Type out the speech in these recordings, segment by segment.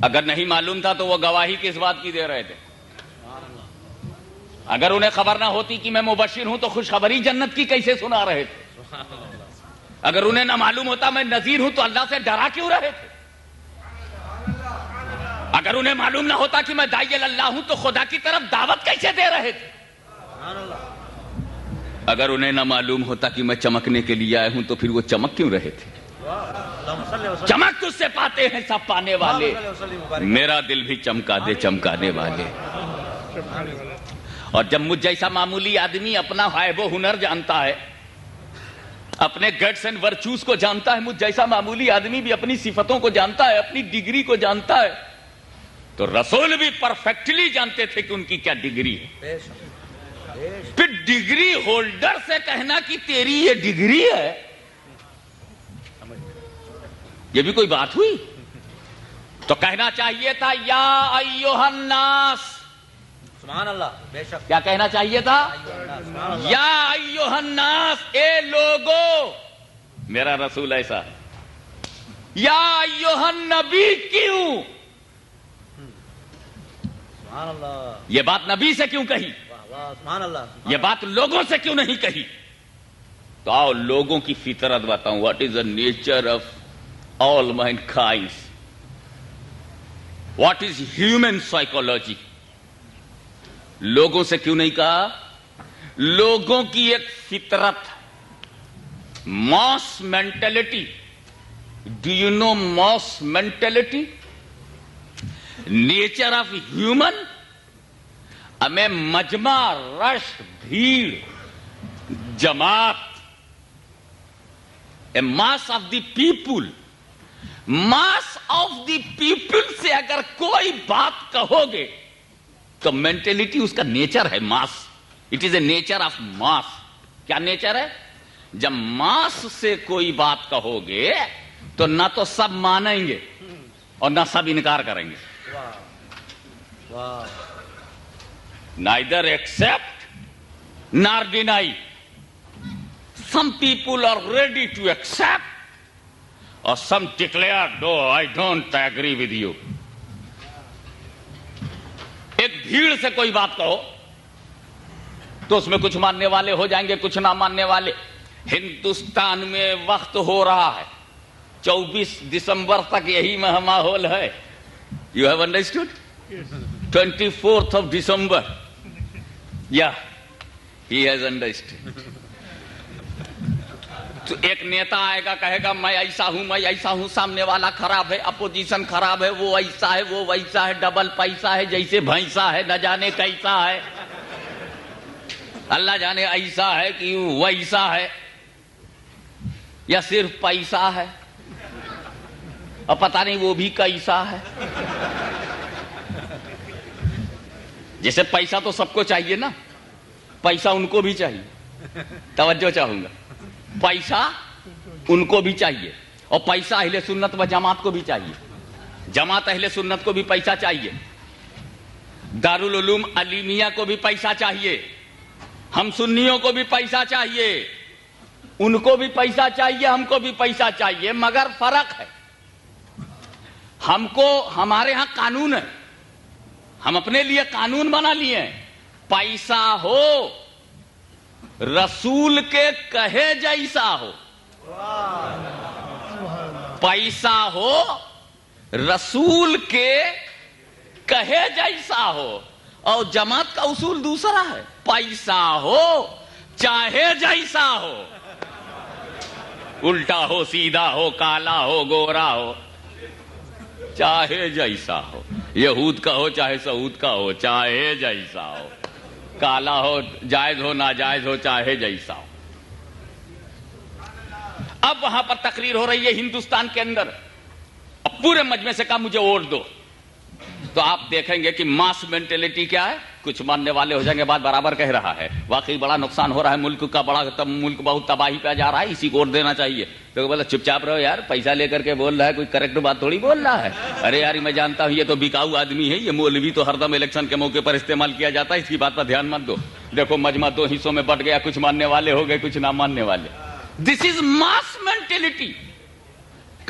اگر نہیں معلوم تھا تو وہ گواہی کس بات کی دے رہے تھے؟ اگر انہیں خبر نہ ہوتی کہ میں مبشر ہوں تو خوشخبری جنت کی کیسے سنا رہے تھے؟ اگر انہیں نہ معلوم ہوتا میں نذیر ہوں تو اللہ سے ڈرا کیوں رہے تھے؟ اگر انہیں معلوم نہ ہوتا کہ میں داعی اللہ ہوں تو خدا کی طرف دعوت کیسے دے رہے تھے؟ اگر انہیں نہ معلوم ہوتا کہ میں چمکنے کے لیے آیا ہوں تو پھر وہ چمک کیوں رہے تھے؟ چمک تجھ سے پاتے ہیں سب پانے والے، میرا دل بھی چمکا دے چمکانے والے۔ اور جب مجھ جیسا معمولی آدمی اپنا حیب و ہنر جانتا ہے، اپنے گٹس اینڈ ورچوز کو جانتا ہے، مجھ جیسا معمولی آدمی بھی اپنی صفتوں کو جانتا ہے، اپنی ڈگری کو جانتا ہے، تو رسول بھی پرفیکٹلی جانتے تھے کہ ان کی کیا ڈگری ہے۔ پھر ڈگری ہولڈر سے کہنا کہ تیری یہ ڈگری ہے، یہ بھی کوئی بات ہوئی؟ تو کہنا چاہیے تھا یا ایھا الناس، سبحان اللہ، بے شک کیا کہنا چاہیے تھا؟ یا ایھا الناس، اے لوگو، میرا رسول ایسا ہے۔ یا ایھا النبی کیوں؟ سبحان اللہ، یہ بات نبی سے کیوں کہی؟ واہ سبحان اللہ، یہ بات لوگوں سے کیوں نہیں کہی؟ تو آؤ لوگوں کی فطرت بتاؤں، what is the nature of all mankind, what is human psychology. لوگوں سے کیوں نہیں کہا؟ لوگوں کی ایک فطرت، mass mentality. Do you know mass mentality? Nature of human, ہمیں مجمع، رش، بھیڑ، جماعت، a mass of the people, mass of the people سے اگر کوئی بات کہو گے تو مینٹلٹی اس کا نیچر ہے mass, it is a nature of mass. کیا نیچر ہے؟ جب ماس سے کوئی بات کہو گے تو نہ تو سب مانیں گے اور نہ سب انکار کریں گے۔ واہ، Neither accept nor deny. Some people are ready to accept, or some declare, no, I don't agree with you. ایک بھیڑ سے کوئی بات کہو تو اس میں کچھ ماننے والے ہو جائیں گے، کچھ نہ ماننے والے۔ ہندوستان میں وقت ہو رہا ہے 24 دسمبر تک یہی ماحول ہے۔ You have understood? 24th of December. Yeah, he has understood. تو ایک نیتا آئے گا کہے گا میں ایسا ہوں، میں ایسا ہوں، سامنے والا خراب ہے، اپوزیشن خراب ہے، وہ ایسا ہے، وہ ویسا ہے، ڈبل پیسہ ہے، جیسے بھینسا ہے، نہ جانے کیسا ہے، اللہ جانے ایسا ہے کہ ویسا ہے، یا صرف پیسہ ہے اور پتہ نہیں وہ بھی کیسا ہے۔ جیسے پیسہ تو سب کو چاہیے نا، پیسہ ان کو بھی چاہیے، توجہ چاہوں گا، پیسہ ان کو بھی چاہیے، اور پیسہ اہل سنت و جماعت کو بھی چاہیے، جماعت اہل سنت کو بھی پیسہ چاہیے، دارالعلوم علیمیہ کو بھی پیسہ چاہیے، ہم سنیوں کو بھی پیسہ چاہیے، ان کو بھی پیسہ چاہیے، ہم کو بھی پیسہ چاہیے، مگر فرق ہے، ہم کو ہمارے ہاں قانون ہے، ہم اپنے لیے قانون بنا لیے ہیں، پیسہ ہو رسول کے کہے جیسا ہو، پیسہ ہو رسول کے کہے جیسا ہو، اور جماعت کا اصول دوسرا ہے، پیسہ ہو چاہے جیسا ہو، الٹا ہو، سیدھا ہو، کالا ہو، گورا ہو، چاہے جیسا ہو، یہود کا ہو چاہے سعود کا ہو، چاہے جیسا ہو، کالا ہو، جائز ہو، ناجائز ہو، چاہے جیسا ہو۔ اب وہاں پر تقریر ہو رہی ہے ہندوستان کے اندر، اب پورے مجمع سے کہا مجھے ووٹ دو، تو آپ دیکھیں گے کہ ماس مینٹلٹی کیا ہے، کچھ ماننے والے ہو جائیں گے، بات برابر کہہ رہا ہے، واقعی بڑا نقصان ہو رہا ہے ملک کا، ملک بہت تباہی پہ جا رہا ہے، اسی کو ووٹ دینا چاہیے۔ تو بولا چپ چاپ رہو یار، پیسہ لے کر کے بول رہا ہے، کوئی کریکٹ بات تھوڑی بول رہا ہے، ارے یار میں جانتا ہوں یہ تو بکاؤ آدمی ہے، یہ مولوی تو ہر دم الیکشن کے موقع پر استعمال کیا جاتا ہے، اس کی بات پر دھیان مت دو۔ دیکھو مجمع دو حصوں میں بٹ گیا، کچھ ماننے والے ہو گئے، کچھ نہ ماننے والے۔ دس از ماس mentality.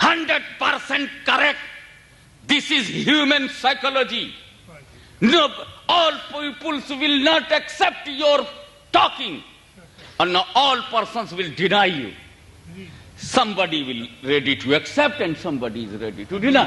100% correct. This is human psychology. No, all peoples will not accept your talking, and no, all persons will deny you. Somebody will ready to accept and somebody is ready to deny.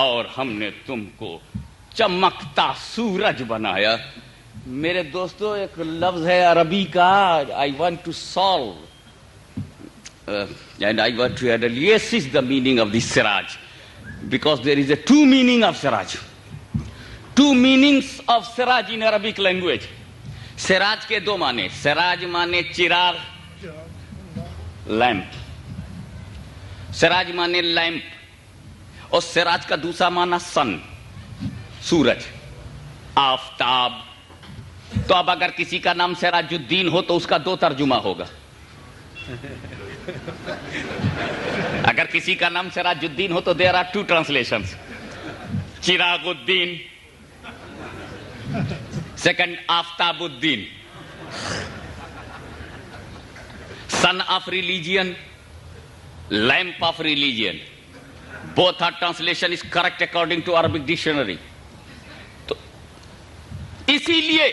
اور ہم نے تم کو چمکتا سورج بنایا. میرے دوستو ایک لفظ ہے عربی کا, I want to solve and I want to analyze the meaning of the siraj, because there is a two meaning of siraj, two meanings of siraj in Arabic language. سراج کے دو معنی, سراج معنی چراغ, لیمپ, سراج معنی لیمپ, اور سراج کا دوسرا معنی سن, سورج, آفتاب. تو اب اگر کسی کا نام سراج الدین ہو تو اس کا دو ترجمہ ہوگا. اگر کسی کا نام سراج الدین ہو تو دیر آر ٹو ٹرانسلیشنز, چراغ الدین, second Aftab Uddin, son of religion, lamp of religion. Both are translation is correct according to Arabic dictionary. تو اسی لیے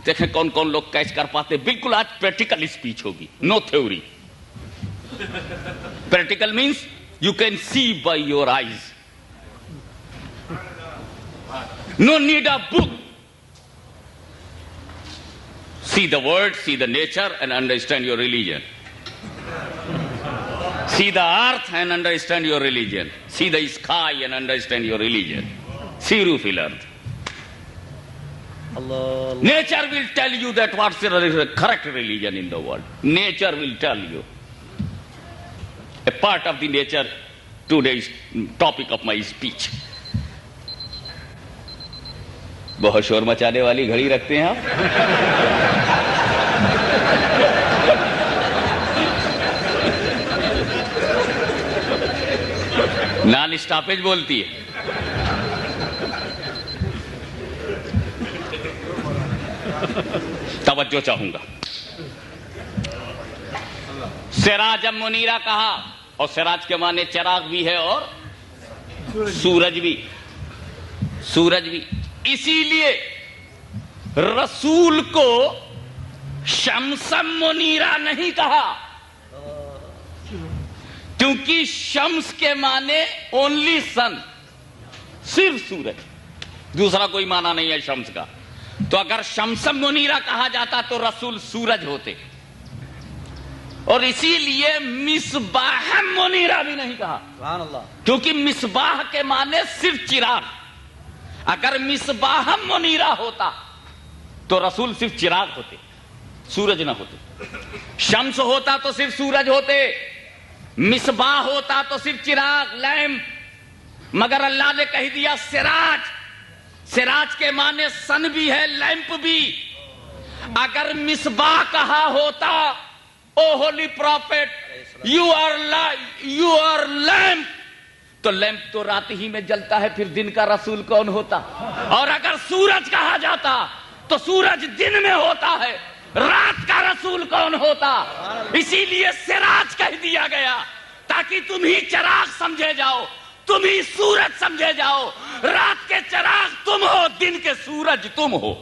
دیکھیں کون کون لوگ کیچ کر پاتے. بالکل آج پریکٹیکل اسپیچ ہوگی, no theory. Practical means you can see by your eyes, no need a book. See the word, see the nature and understand your religion. See the earth and understand your religion. See the sky and understand your religion. Siru fil ard. Allah. Nature will tell you that what's the correct religion in the world. Nature will tell you. A part of the nature, today's topic of my speech. بہت شور مچانے والی گھڑی رکھتے ہیں آپ. Naan stoppage بولتی ہے. توجہ چاہوں گا. سراج منیرہ کہا, اور سراج کے معنی چراغ بھی ہے اور سورج بھی, سورج بھی. اسی لیے رسول کو شمس منیرہ نہیں کہا, کیونکہ شمس کے معنی اونلی سن, صرف سورج, دوسرا کوئی معنی نہیں ہے شمس کا. تو اگر شمس منیرہ کہا جاتا تو رسول سورج ہوتے, اور اسی لیے مصباح منیرہ بھی نہیں کہا, سبحان اللہ. کیونکہ مصباح کے معنی صرف چراغ. اگر مصباح منیرہ ہوتا تو رسول صرف چراغ ہوتے, سورج نہ ہوتے. شمس ہوتا تو صرف سورج ہوتے, مصباح ہوتا تو صرف چراغ, لیمپ. مگر اللہ نے کہہ دیا سراج. سراج کے معنی سن بھی ہے, لیمپ بھی. اگر مصباح کہا ہوتا, O holy prophet, you are lamp, تو لیمپ تو رات ہی میں جلتا ہے, پھر دن کا رسول کون ہوتا؟ اور اگر سورج کہا جاتا تو سورج دن میں ہوتا ہے, رات کا رسول کون ہوتا؟ اسی لیے سراج کہہ دیا گیا تاکہ تم ہی چراغ سمجھے جاؤ, تم ہی سورج سمجھے جاؤ. رات کے چراغ تم ہو, دن کے سورج تم ہو.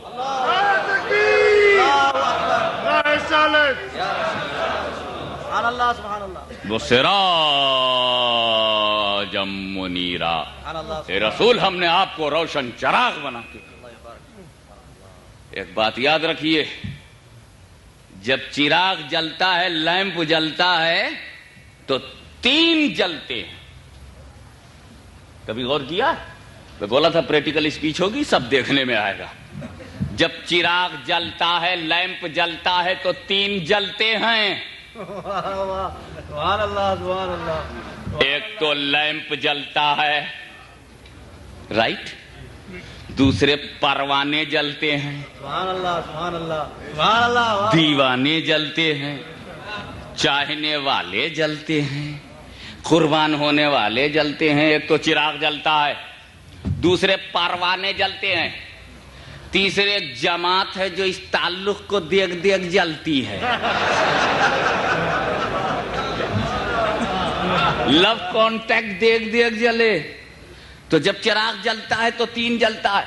سبحان اللہ, سبحان اللہ. وہ سراج منیرہ, سبحان اللہ. اے رسول ہم نے آپ کو روشن چراغ بنا کے. ایک بات یاد رکھیے, جب چراغ جلتا ہے, لیمپ جلتا ہے, تو تین جلتے ہیں. کبھی غور کیا؟ میں بولا تھا پریکٹیکل اسپیچ ہوگی, سب دیکھنے میں آئے گا. جب چراغ جلتا ہے, لیمپ جلتا ہے, تو تین جلتے ہیں. سبحان اللہ, سبحان اللہ. ایک تو لیمپ جلتا ہے, رائٹ. دوسرے پروانے جلتے ہیں, سبحان اللہ, سبحان اللہ, سبحان اللہ. دیوانے جلتے ہیں, چاہنے والے جلتے ہیں, قربان ہونے والے جلتے ہیں. ایک تو چراغ جلتا ہے, دوسرے پروانے جلتے ہیں, تیسرے جماعت ہے جو اس تعلق کو دیکھ دیکھ جلتی ہے. لو کانٹیکٹ دیکھ دیکھ جلے. تو جب چراغ جلتا ہے تو تین جلتا ہے.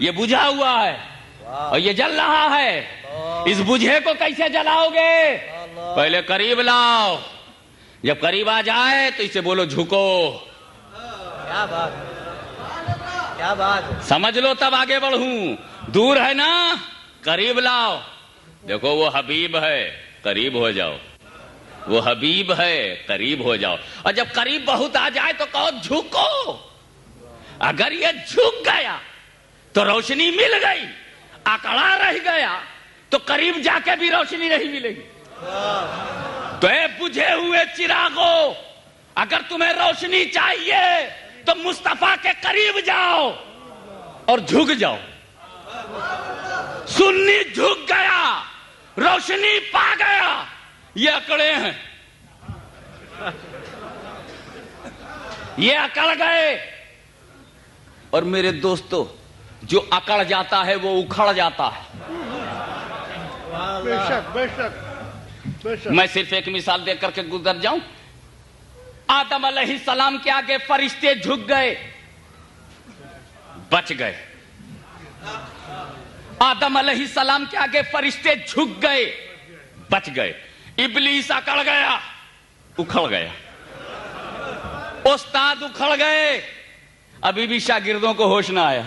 یہ بجھا ہوا ہے اور یہ جل رہا ہے. اس بجھے کو کیسے جلاؤ گے؟ پہلے قریب لاؤ. جب قریب آ جائے تو اسے بولو جھکو. کیا بات کیا بات. سمجھ لو تب آگے بڑھوں. دور ہے نا، قریب لاؤ. دیکھو وہ حبیب ہے، قریب ہو جاؤ. وہ حبیب ہے، قریب ہو جاؤ. اور جب قریب بہت آ جائے تو کہو جھکو. اگر یہ جھک گیا تو روشنی مل گئی، اکڑا رہ گیا تو قریب جا کے بھی روشنی نہیں ملے گی. تو اے بجھے ہوئے چراغو، اگر تمہیں روشنی چاہیے تو مصطفیٰ کے قریب جاؤ اور جھک جاؤ. سنی جھک گیا، روشنی پا گیا، یہ اکڑے ہیں، یہ اکڑ گئے. اور میرے دوستو، جو اکڑ جاتا ہے وہ اکھڑ جاتا ہے. بے شک بے شک بے شک. میں صرف ایک مثال دے کر کے گزر جاؤں. آدم علیہ السلام کے آگے فرشتے جھک گئے، بچ گئے. آدم علیہ السلام کے آگے فرشتے جھک گئے، بچ گئے. ابلیس اکڑ گیا، اکھڑ گیا. استاد اکھڑ گئے، ابھی بھی شاگردوں کو ہوش نہ آیا.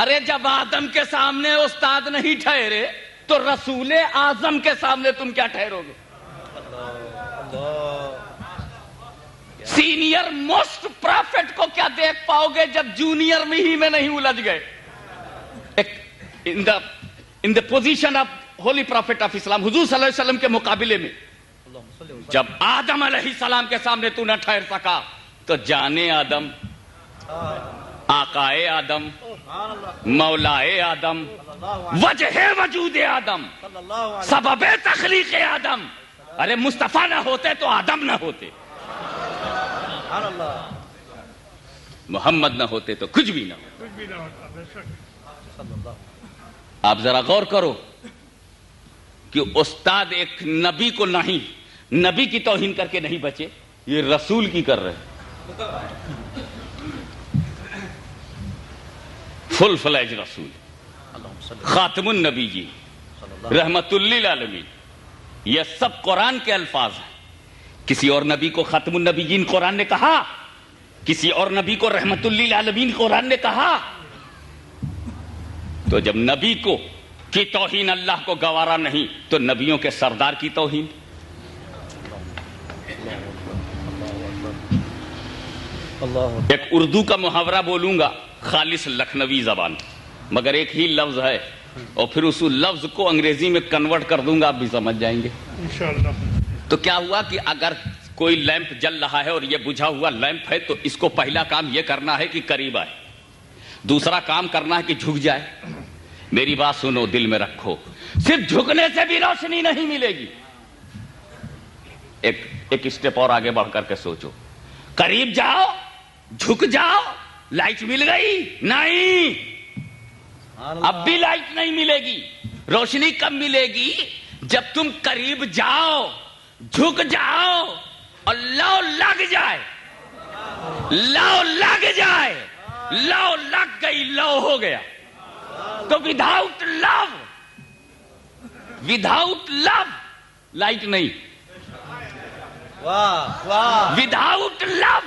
ارے جب آدم کے سامنے استاد نہیں ٹھہرے تو رسول اعظم کے سامنے تم کیا ٹھہرو گے؟ سینئر موسٹ پرافٹ کو کیا دیکھ پاؤ گے جب جونیئر میں ہی میں نہیں الجھ گئے؟ In the position of holy prophet of Islam, حضور صلی اللہ علیہ وسلم کے مقابلے میں جب آدم علیہ السلام کے سامنے تو نہ ٹھہر سکا تو جانے آدم، آقائے آدم، مولائے آدم، وجہ وجود آدم، سبب تخلیق آدم. ارے مصطفیٰ نہ ہوتے تو آدم نہ ہوتے، محمد نہ ہوتے تو کچھ بھی نہ ہوتا. آپ ذرا غور کرو کہ استاد ایک نبی کو نہیں، نبی کی توہین کر کے نہیں بچے، یہ رسول کی کر رہے ہیں. فل فلیج رسول، خاتم النبی جی، رحمت للعالمین. یہ سب قرآن کے الفاظ ہیں. کسی اور نبی کو خاتم النبی جین قرآن نے کہا، کسی اور نبی کو رحمت للعالمین قرآن نے کہا. تو جب نبی کو کی توہین اللہ کو گوارا نہیں تو نبیوں کے سردار کی توہین. ایک اردو کا محاورہ بولوں گا خالص لکھنوی زبان، مگر ایک ہی لفظ ہے اور پھر اس لفظ کو انگریزی میں کنورٹ کر دوں گا، آپ بھی سمجھ جائیں گے انشاءاللہ. تو کیا ہوا کہ اگر کوئی لیمپ جل رہا ہے اور یہ بجھا ہوا لیمپ ہے تو اس کو پہلا کام یہ کرنا ہے کہ قریب آئے، دوسرا کام کرنا ہے کہ جھک جائے. میری بات سنو، دل میں رکھو، صرف جھکنے سے بھی روشنی نہیں ملے گی. ایک اسٹیپ اور آگے بڑھ کر کے سوچو. قریب جاؤ، جھک جاؤ، لائٹ مل گئی؟ نہیں، اب بھی لائٹ نہیں ملے گی. روشنی کب ملے گی؟ جب تم قریب جاؤ، جھک جاؤ اور لو لگ جائے. لو لگ جائے، لو لگ گئی، لو ہو گیا. تو وداؤٹ لو لائٹ نہیں. وداؤٹ لو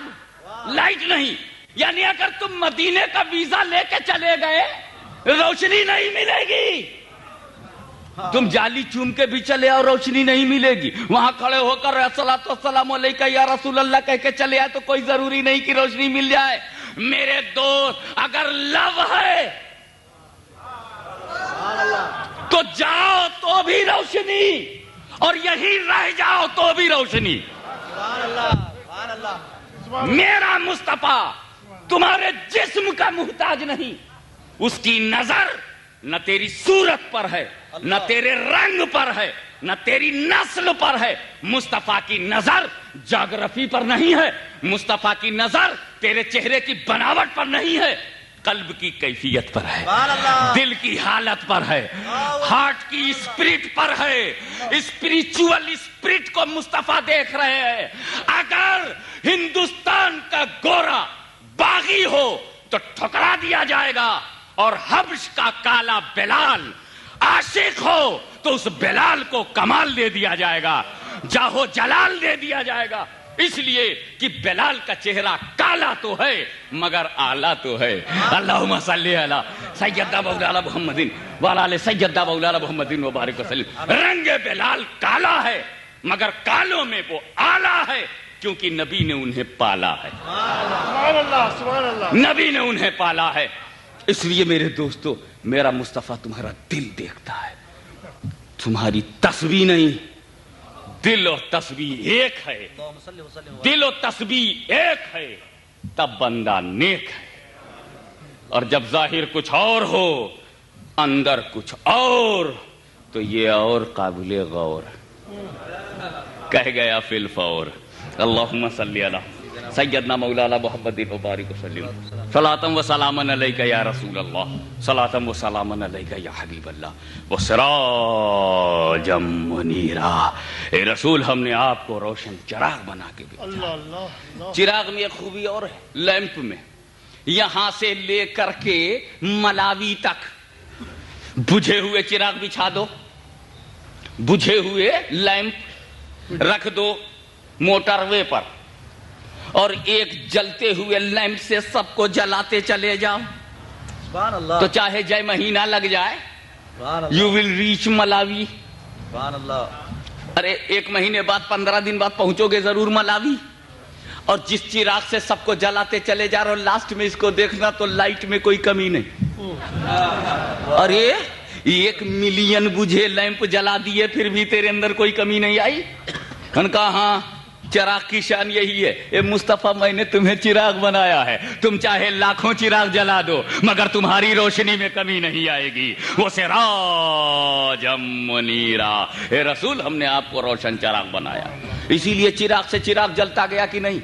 لائٹ نہیں. یعنی اگر تم مدینے کا ویزا لے کے چلے گئے روشنی نہیں ملے گی. تم جالی چوم کے بھی چلے اور روشنی نہیں ملے گی. وہاں کھڑے ہو کر الصلاۃ والسلام علیکہ یا رسول اللہ کہہ کے چلے آئے تو کوئی ضروری نہیں کہ روشنی مل جائے. میرے دوست، اگر لو ہے تو جاؤ تو بھی روشنی، اور یہی رہ جاؤ تو بھی روشنی. میرا مصطفیٰ تمہارے جسم کا محتاج نہیں. اس کی نظر نہ تیری صورت پر ہے، نہ تیرے رنگ پر ہے، نہ تیری نسل پر ہے. مصطفیٰ کی نظر جاگرفی پر نہیں ہے. مصطفیٰ کی نظر تیرے چہرے کی بناوٹ پر نہیں ہے، قلب کی کیفیت پر ہے، دل کی حالت پر ہے، ہارٹ کی اسپرٹ پر ہے. اسپریچول اسپرٹ کو مصطفیٰ دیکھ رہے ہیں. اگر ہندوستان کا گورا باغی ہو، تو ٹھکرا دیا جائے گا، اور حبش کا کالا بلال عاشق ہو تو اس بلال کو کمال دے دیا جائے گا، جاہو جلال دے دیا جائے گا، اس لیے کہ بلال کا چہرہ کالا تو ہے مگر اعلیٰ تو ہے۔ اللہم صلی علی سیدنا مولانا محمد وعلی آل سیدنا مولانا محمد وبارک وسلم۔ رنگ بلال کالا ہے مگر کالوں میں وہ اعلیٰ ہے، کیونکہ نبی نے انہیں پالا ہے، سبحان اللہ سبحان اللہ۔ نبی نے انہیں پالا ہے۔ اس لیے میرے دوستو، میرا مصطفیٰ تمہارا دل دیکھتا ہے، تمہاری تسبیح نہیں۔ دل اور تسبیح ایک ہے، دل و تسبیح ایک ہے، تب بندہ نیک ہے۔ اور جب ظاہر کچھ اور ہو اندر کچھ اور، تو یہ اور قابل غور کہہ گیا فی الفور۔ اللہم صلی علی سیدنا مولانا محمد مبارک وسلم، صلاۃ و سلام علیک یا رسول اللہ، صلاۃ و سلام علیک یا حبیب اللہ، وسراجا منیرا۔ اے رسول، ہم نے آپ کو روشن چراغ بنا کے بھیجا۔ اللہ اللہ اللہ۔ چراغ میں ایک خوبی اور ہے، لیمپ میں یہاں سے لے کر کے ملاوی تک بجھے ہوئے چراغ بچھا دو، بجھے ہوئے لیمپ رکھ دو موٹر وے پر، اور ایک جلتے ہوئے لیمپ سے سب کو جلاتے چلے جاؤ، سبحان اللہ تو چاہے جے مہینہ لگ جائے، سبحان اللہ یو ول ریچ ملاوی۔ سبحان اللہ۔ ارے 1 مہینے بعد 15 دن بعد پہنچو گے ضرور ملاوی۔ اور جس چراغ سے سب کو جلاتے چلے جا رہے ہو، لاسٹ میں اس کو دیکھنا تو لائٹ میں کوئی کمی نہیں۔ ارے 1 ملین بجھے لیمپ جلا دیے پھر بھی تیرے اندر کوئی کمی نہیں آئی؟ ان کا ہاں، چراغ کی شان یہی ہے، اے مصطفیٰ میں نے تمہیں چراغ بنایا ہے، تم چاہے لاکھوں چراغ جلا دو مگر تمہاری روشنی میں کمی نہیں آئے گی۔ وہ سراجا منیرا، اے رسول، ہم نے آپ کو روشن چراغ بنایا۔ اسی لیے چراغ سے چراغ جلتا گیا کہ نہیں؟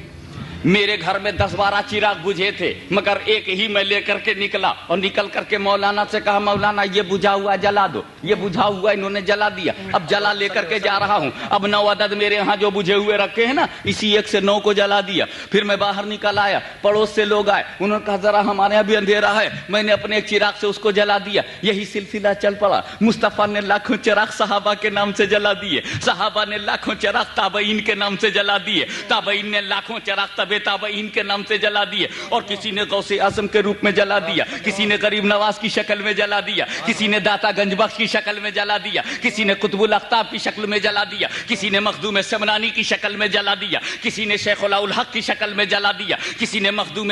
میرے گھر میں 10-12 چراغ بجھے تھے مگر ایک ہی میں لے کر کے نکلا، اور نکل کر کے مولانا سے کہا مولانا یہ بجھا ہوا جلا دو، یہ بجھا ہوا انہوں نے جلا دیا، اب جلا لے کر کے جا رہا ہوں، اب 9 عدد میرے ہاں جو بجھے ہوئے رکھے ہیں نا، اسی 1 سے 9 کو جلا دیا۔ پھر میں باہر نکل آیا، پڑوس سے لوگ آئے، انہوں نے کہا ذرا ہمارے یہاں بھی اندھیرا ہے، میں نے اپنے ایک چراغ سے اس کو جلا دیا۔ یہی سلسلہ چل پڑا، مصطفیٰ نے لاکھوں چراغ صحابہ کے نام سے جلا دیے، صحابہ نے لاکھوں چراغ تابعین کے نام سے جلا دیے، تابعین نے لاکھوں چراغ تابعین کے نام سے جلا دیے، اور کسی نے غوث اعظم کے روپ میں جلا دیا، کسی نے غریب نواز کی شکل میں جلا دیا، کسی نے داتا گنج بخش کی شکل میں جلا دیا، کسی نے قطب الاقطاب کی شکل میں جلا دیا، کسی نے مخدوم سمنانی کی شکل میں جلا دیا، کسی نے شیخ الحق کی شکل میں جلا دیا، کسی نے مخدوم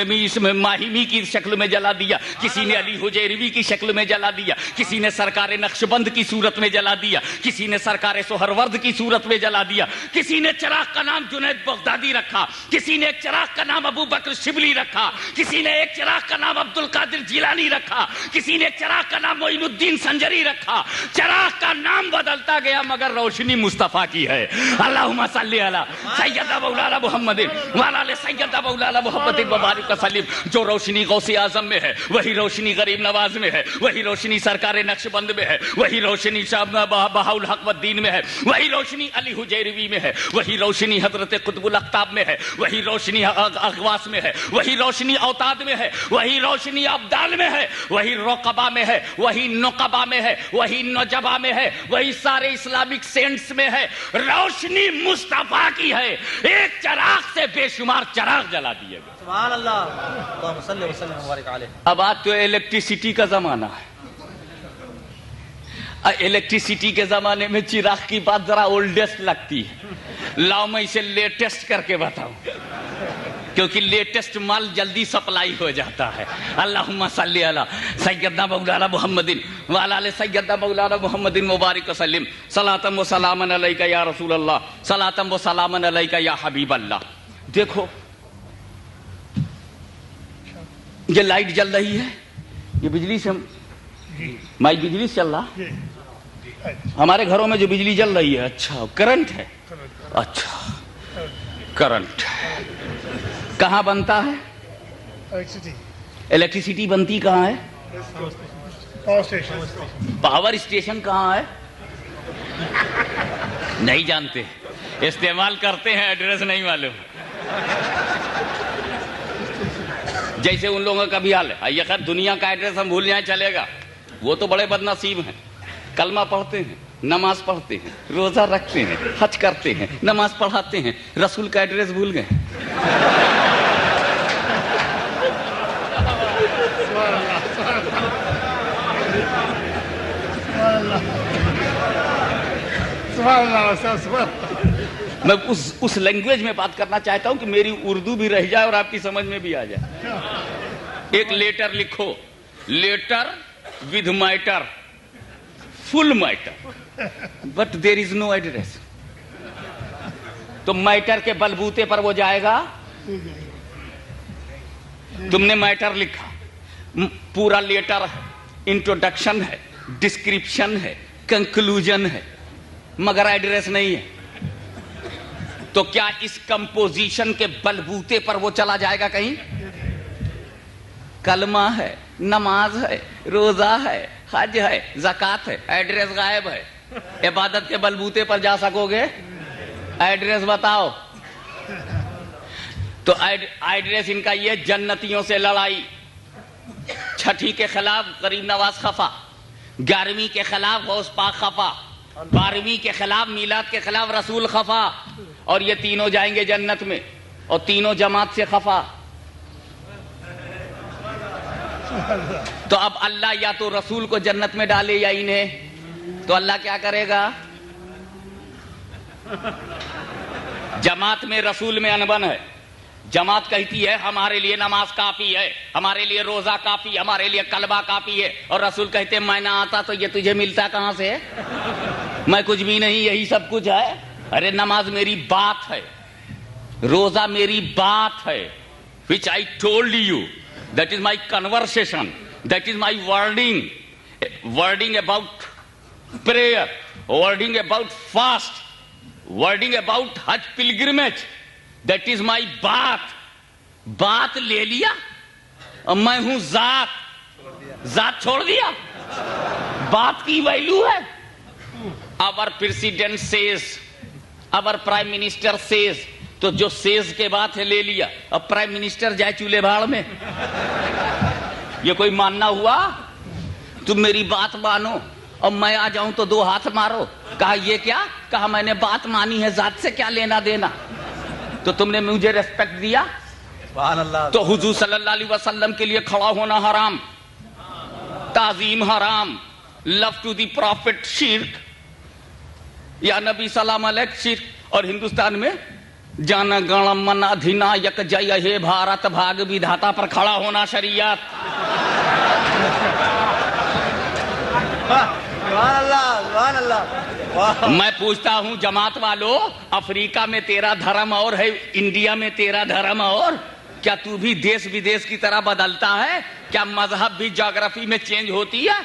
ماہمی کی شکل میں جلا دیا، کسی نے علی حجیروی کی شکل میں جلا دیا، کسی نے سرکار نقشبند کی صورت میں جلا دیا، کسی نے سرکار سہرورد کی صورت میں جلا دیا، کسی نے چراغ کا نام جنید بغدادی رکھا، کسی نے ایک چراغ کا نام ابو بکر شبلی رکھا، کسی نے ایک چراغ کا نام عبد القادر جیلانی رکھا، کسی نے ایک چراغ کا نام معین الدین سنجری رکھا۔ چراغ کا نام بدلتا گیا مگر روشنی مصطفیٰ کی ہے۔ اللہم صلی علی سیدنا مولانا محمد وعلی آل سیدنا مولانا محمد مبارک وسلم۔ جو روشنی غوث اعظم میں ہے وہی روشنی غریب نواز میں ہے، وہی روشنی سرکار نقشبند میں ہے، وہی روشنی بہاء الحق والدین میں ہے، وہی روشنی علی حجیروی میں ہے، وہی روشنی حضرت قطب الاقطاب میں ہے، وہی روشنی اغواس میں ہے، وہی روشنی اوتاد میں ہے، وہی روشنی ابدال میں ہے، وہی رقبہ میں ہے، وہی نقبہ میں ہے، وہی نجبہ میں ہے، وہی سارے اسلامک سینٹس میں ہے۔ روشنی مصطفیٰ کی ہے، ایک چراغ سے بے شمار چراغ جلا دیے گئے۔ سبحان اللہ، اللہم صلی وسلم وبارک علیہ۔ اب آج تو الیکٹریسٹی کا زمانہ ہے۔ الیکٹریسٹی کے زمانے میں چراغ کی بات ذرا اولڈسٹ لگتی ہے، لاؤ میں اسے لیٹسٹ کر کے بتاؤں، کیونکہ لیٹسٹ مال جلدی سپلائی ہو جاتا ہے۔ اللہم صلی علی سیدنا مولانا محمد وعلی آل سیدنا مولانا محمد مبارک وسلم، صلاۃ و سلام علیک یا رسول اللہ، صلاۃ و سلام علیک یا حبیب اللہ۔ دیکھو یہ لائٹ جل رہی ہے، یہ بجلی سے مائی بجلی سے چل رہا، ہمارے گھروں میں جو بجلی جل رہی ہے، اچھا کرنٹ ہے، اچھا کرنٹ ہے، کہاں بنتا ہے؟ الیکٹریسٹی بنتی کہاں ہے؟ پاور اسٹیشن کہاں ہے؟ نہیں جانتے، استعمال کرتے ہیں، ایڈریس نہیں معلوم۔ جیسے ان لوگوں کا بھی حال ہے. یہ خیر دنیا کا ایڈریس ہم بھول جائیں چلے گا, وہ تو بڑے بدنصیب ہیں. کلمہ پڑھتے ہیں, نماز پڑھتے ہیں, روزہ رکھتے ہیں, حج کرتے ہیں, نماز پڑھاتے ہیں, رسول کا ایڈریس بھول گئے. میں اس لینگویج میں بات کرنا چاہتا ہوں کہ میری اردو بھی رہ جائے اور آپ کی سمجھ میں بھی آ جائے. ایک لیٹر لکھو, letter with matter, full matter, but there is no address. تو میٹر کے بلبوتے پر وہ جائے گا. تم نے میٹر لکھا, پورا لیٹر انٹروڈکشن ہے, ڈسکرپشن ہے, کنکلوژن ہے, مگر ایڈریس نہیں ہے. تو کیا اس کمپوزیشن کے بلبوتے پر وہ چلا جائے گا کہیں؟ کلمہ ہے, نماز ہے, روزہ ہے, حج ہے, زکوٰۃ ہے, ایڈریس غائب ہے. عبادت کے بلبوتے پر جا سکو گے؟ ایڈریس بتاؤ. تو ایڈریس ان کا یہ, جنتیوں سے لڑائی, چھٹی کے خلاف غریب نواز خفا, 11ویں کے خلاف غوث پاک خفا, 12ویں کے خلاف میلاد کے خلاف رسول خفا, اور یہ تینوں جائیں گے جنت میں, اور تینوں جماعت سے خفا. تو اب اللہ یا تو رسول کو جنت میں ڈالے یا انہیں, تو اللہ کیا کرے گا؟ جماعت میں رسول میں انبن ہے. جماعت کہتی ہے ہمارے لیے نماز کافی ہے, ہمارے لیے روزہ کافی, ہمارے لیے کلمہ کافی ہے, اور رسول کہتے ہیں میں نہ آتا تو یہ تجھے ملتا کہاں سے؟ میں کچھ بھی نہیں, یہی سب کچھ ہے. ارے نماز میری بات ہے, روزہ میری بات ہے, which I told you, that is my conversation, that is my wording about prayer, wording about fast, wording about Hajj pilgrimage, that is my بات لے لیا, اور میں ہوں ذات چھوڑ دیا. بات کی ویلو ہے. our president says, our prime minister says, تو جو سیز کے بات ہے لے لیا. اب پرائم منسٹر جائے چولہے بھاڑ میں, یہ کوئی ماننا ہوا؟ تم میری بات مانو اور میں آ جاؤں تو 2 ہاتھ مارو. کہا یہ کیا؟ کہا میں نے بات مانی ہے, ذات سے کیا لینا دینا. تو تم نے مجھے ریسپیکٹ دیا. سبحان اللہ. تو حضور صلی اللہ علیہ وسلم کے لیے کھڑا ہونا حرام, تعظیم حرام, لو ٹو دی پروفٹ شرک, یا نبی سلام علیہ شرک. اور ہندوستان میں جن گن من ادھینایک جے ہے بھارت بھاگ ودھاتا پر کھڑا ہونا شریعت. سبحان اللہ, سبحان اللہ. میں پوچھتا ہوں جماعت والو, افریقہ میں تیرا دھرم اور ہے, انڈیا میں تیرا دھرم اور, کیا تو بھی دیش ودیش کی طرح بدلتا ہے؟ کیا مذہب بھی جغرافی میں چینج ہوتی ہے؟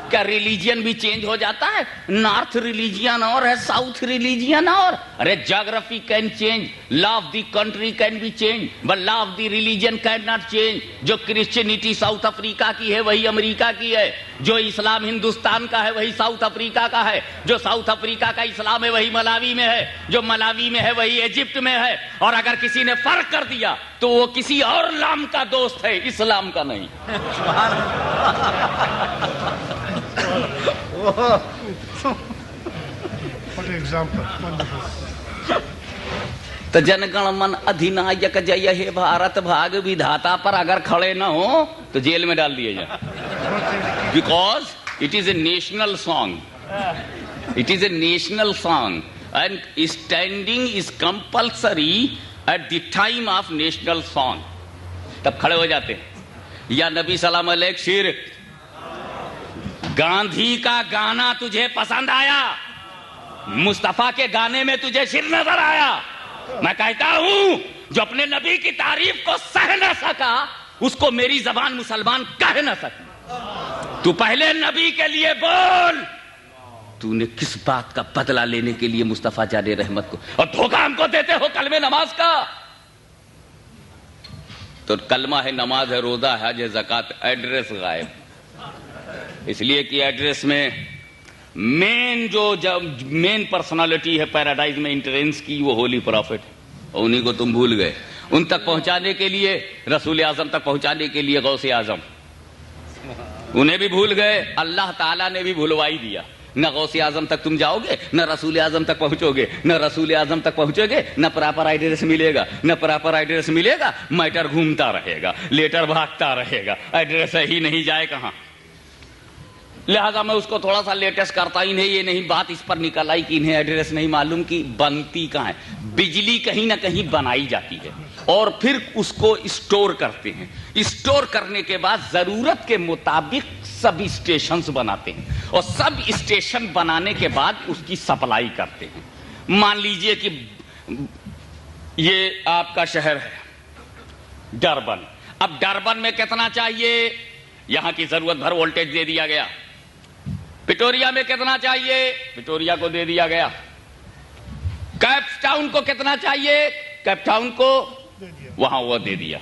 کیا ریلیجین بھی چینج ہو جاتا ہے؟ نارتھ ریلیجین اور ہے, ساؤتھ ریلیجین اور. ارے جغرافی can change, law of the country can be change, but law of the religion can not change. جو کرسچینٹی ساؤتھ افریقہ کی ہے وہی امریکہ کی ہے, جو اسلام ہندوستان کا ہے وہی ساؤتھ افریقہ کا ہے, جو ساؤتھ افریقہ کا اسلام ہے وہی ملاوی میں ہے, جو ملاوی میں ہے وہی ایجپٹ میں ہے. اور اگر کسی نے فرق کر دیا تو وہ کسی اور لام کا دوست ہے, اسلام کا نہیں. What an example. Wonderful. تو جن گن من ادھینایک جے ہے بھارت بھاگ ودھاتا پر اگر کھڑے نہ ہو تو جیل میں ڈال دیے جائیں. Because it is a national song. It is a national song. And standing is compulsory at the time of national song. تب کھڑے ہو جاتے ہیں. یا نبی سلام علیہ شرک, گاندھی کا گانا تجھے پسند آیا, مصطفیٰ کے گانے میں تجھے شر نظر آیا. میں کہتا ہوں جو اپنے نبی کی تعریف کو سہ نہ سکا اس کو میری زبان مسلمان کہہ نہ سکی. تو پہلے نبی کے لیے بول, تو نے کس بات کا بدلہ لینے کے لیے مصطفیٰ جان رحمت کو, اور دھوکہ ہم کو دیتے ہو کلمہ نماز کا. تو کلمہ ہے, نماز ہے, روزہ ہے, حج ہے, زکوٰۃ. ایڈریس غائب, اس لیے کہ ایڈریس میں مین پرسنالٹی ہے پیراڈائز میں انٹرنس کی, وہ ہولی پرافٹ, اور انہی کو تم بھول گئے. ان تک پہنچانے کے لیے، رسول اعظم تک پہنچانے کے لیے غوث اعظم انہیں بھی بھول گئے، اللہ تعالیٰ نے بھی بھولوائی دیا. نہ غوث اعظم تک تم جاؤ گے، نہ رسول اعظم تک پہنچو گے، نہ رسول اعظم تک پہنچو گے، نہ پراپر ایڈریس ملے گا، نہ پراپر ایڈریس ملے گا. میٹر گھومتا رہے گا، لیٹر بھاگتا رہے گا، ایڈریس ہی نہیں جائے کہاں. لہذا میں اس کو تھوڑا سا لیٹسٹ کرتا ہی نہیں. یہ نہیں بات اس پر نکل آئی کہ انہیں ایڈریس نہیں معلوم کہ بنتی کہاں ہے. بجلی کہیں نہ کہیں بنائی جاتی ہے اور پھر اس کو اسٹور کرتے ہیں. اسٹور کرنے کے بعد ضرورت کے مطابق سب اسٹیشنز بناتے ہیں اور سب اسٹیشن بنانے کے بعد اس کی سپلائی کرتے ہیں. مان لیجئے کہ یہ آپ کا شہر ہے ڈربن. اب ڈربن میں کتنا چاہیے؟ یہاں کی ضرورت بھر وولٹیج دے دیا گیا. پٹوریا میں کتنا چاہیے؟ پٹوریا کو دے دیا گیا. کیپ ٹاؤن کو کتنا چاہیے؟ کیپ ٹاؤن کو وہاں وہ دے دیا.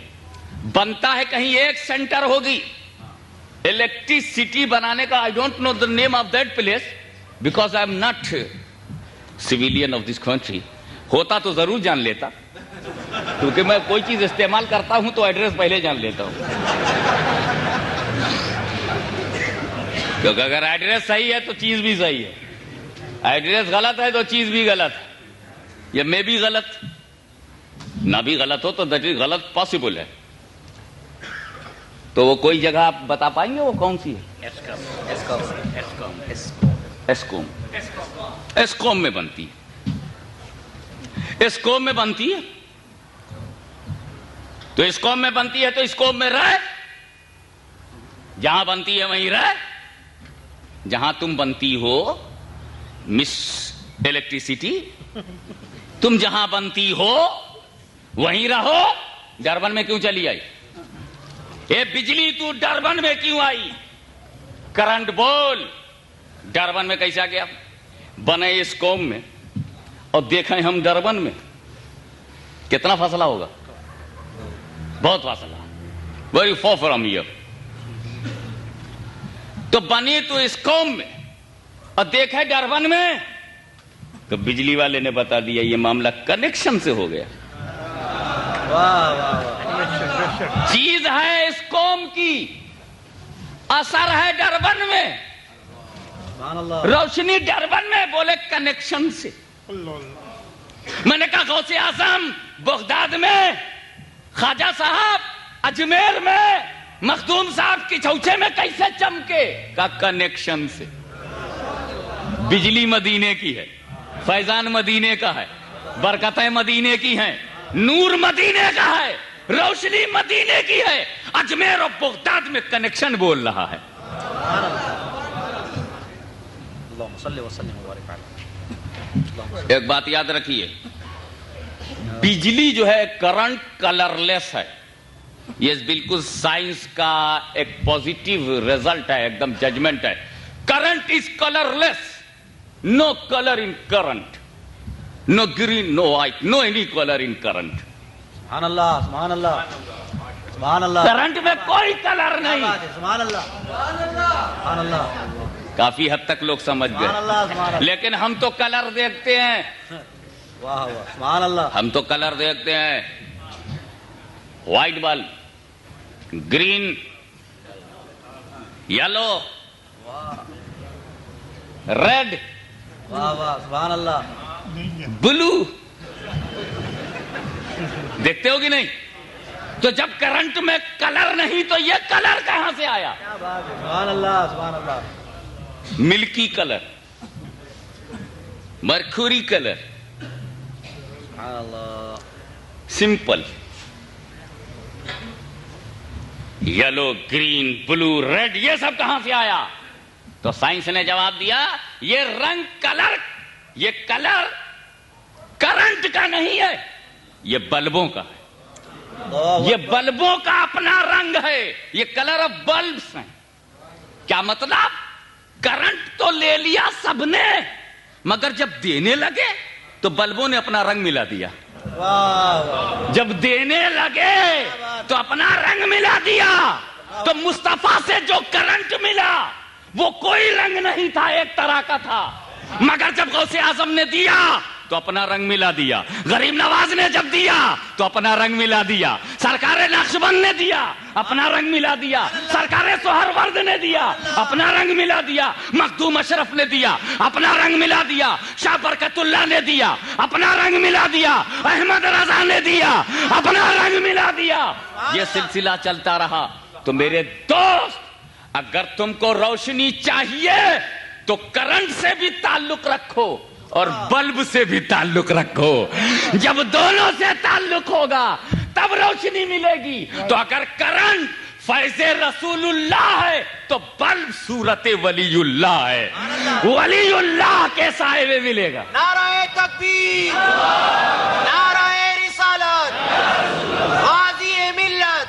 بنتا ہے کہیں ایک سینٹر ہوگی الیکٹریسٹی بنانے کا. I don't know the name of that place because I am not civilian of this country. ہوتا تو ضرور جان لیتا، کیونکہ میں کوئی چیز استعمال کرتا ہوں تو ایڈریس پہلے جان لیتا ہوں. کیونکہ اگر ایڈریس صحیح ہے تو چیز بھی صحیح ہے، ایڈریس غلط ہے تو چیز بھی غلط ہے، یا میں بھی غلط نہ بھی غلط ہو تو دیٹ از غلط پاسبل ہے. تو وہ کوئی جگہ آپ بتا پائیں گے وہ کون سی ہے؟ ایسکوم. ایسکوم میں بنتی ہے. ایسکوم میں بنتی ہے تو ایسکوم میں بنتی ہے تو ایسکوم میں رہ، جہاں بنتی ہے وہیں رہ. جہاں تم بنتی ہو مس الیکٹریسٹی، تم جہاں بنتی ہو وہیں رہو. ڈربن میں کیوں چلی آئی یہ بجلی؟ تو ڈربن میں کیوں آئی؟ کرنٹ بول. ڈربن میں کیسا گیا؟ بنے اس قوم میں اور دیکھیں ہم ڈربن میں کتنا فاصلہ ہوگا؟ بہت فاصلہ، ویری فار فرام ہیئر. تو بنی تو اس قوم میں اور دیکھے ڈربن میں، تو بجلی والے نے بتا دیا یہ معاملہ کنیکشن سے ہو گیا. چیز ہے اس قوم کی، اثر ہے ڈربن میں، روشنی ڈربن میں. بولے کنیکشن سے. میں نے کہا غوث اعظم بغداد میں، خواجہ صاحب اجمیر میں، مخدوم صاحب کی چوچے میں کیسے چمکے؟ کا کنیکشن سے. بجلی مدینے کی ہے، فیضان مدینے کا ہے، برکتیں مدینے کی ہیں، نور مدینے کا ہے، روشنی مدینے کی ہے. اجمیر اور بغداد میں کنیکشن بول رہا ہے. ایک بات یاد رکھیے، بجلی جو ہے کرنٹ کلر لیس ہے. یہ بالکل سائنس کا ایک پوزیٹیو ریزلٹ ہے، ایک دم ججمنٹ ہے. Current is colourless, no colour in current, no green, no white, no any colour in current. سبحان اللہ، سبحان اللہ، سبحان اللہ. کرنٹ میں کوئی کلر نہیں. سبحان اللہ، سبحان اللہ. کافی حد تک لوگ سمجھ سبحان اللہ، سبحان گئے، اللہ. لیکن ہم تو کلر دیکھتے ہیں. واہ واہ، سبحان اللہ. ہم تو کلر دیکھتے ہیں. White bulb, green, yellow, red, واہ واہ، سبحان اللہ. بلو، دیکھتے ہو کہ نہیں؟ تو جب کرنٹ میں کلر نہیں تو یہ کلر کہاں سے آیا؟ کیا بات ہے، سبحان اللہ، سبحان اللہ. ملکی کلر، مرکوری کلر، سبحان اللہ. سمپل. یلو، گرین، بلو، ریڈ، یہ سب کہاں سے آیا؟ تو سائنس نے جواب دیا یہ رنگ کلر، یہ کلر کرنٹ کا نہیں ہے، یہ بلبوں کا ہے. یہ بلبوں کا اپنا رنگ ہے، یہ کلر آف بلبس ہیں. کیا مطلب؟ کرنٹ تو لے لیا سب نے، مگر جب دینے لگے تو بلبوں نے اپنا رنگ ملا دیا. جب دینے لگے تو اپنا رنگ ملا دیا. تو مصطفیٰ سے جو کرنٹ ملا وہ کوئی رنگ نہیں تھا، ایک طرح کا تھا. مگر جب غوث اعظم نے دیا تو اپنا رنگ ملا دیا, غریب نواز نے جب دیا تو اپنا رنگ ملا دیا, سرکار نقشبند نے دیا اپنا رنگ ملا دیا, سرکار سہرورد نے دیا اپنا رنگ ملا دیا, مخدوم اشرف نے دیا اپنا رنگ ملا دیا, شاہ برکت اللہ نے دیا اپنا رنگ ملا دیا, احمد رضا نے دیا اپنا رنگ ملا دیا. یہ سلسلہ چلتا رہا. تو میرے دوست, اگر تم کو روشنی چاہیے تو کرنٹ سے بھی تعلق رکھو اور بلب سے بھی تعلق رکھو. جب دونوں سے تعلق ہوگا تب روشنی ملے گی. تو اگر کرنٹ فیض رسول اللہ ہے تو بلب صورت ولی اللہ ہے, ولی اللہ کے سائے میں ملے گا. نعرہ تکبیر, نعرہ رسالت, غازی ملت.